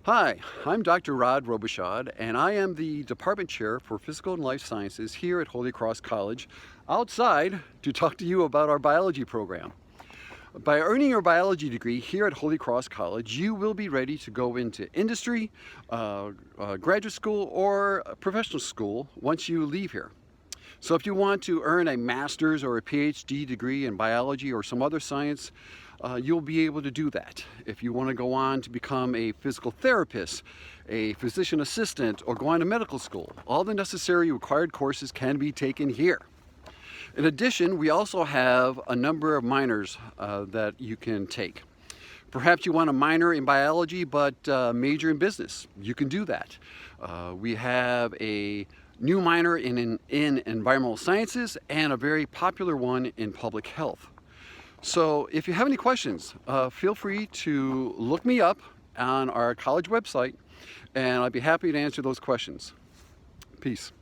Hi, I'm Dr. Rod Robichaud, and I am the Department Chair for Physical and Life Sciences here at Holy Cross College, outside to talk to you about our biology program. By earning your biology degree here at Holy Cross College, you will be ready to go into industry, graduate school, or professional school once you leave here. So if you want to earn a master's or a PhD degree in biology or some other science, you'll be able to do that. If you want to go on to become a physical therapist, a physician assistant, or go on to medical school, all the necessary required courses can be taken here. In addition, we also have a number of minors that you can take. Perhaps you want to minor in biology but major in business. You can do that. We have a new minor in environmental sciences and a very popular one in public health. So if you have any questions, feel free to look me up on our college website, and I'd be happy to answer those questions. Peace.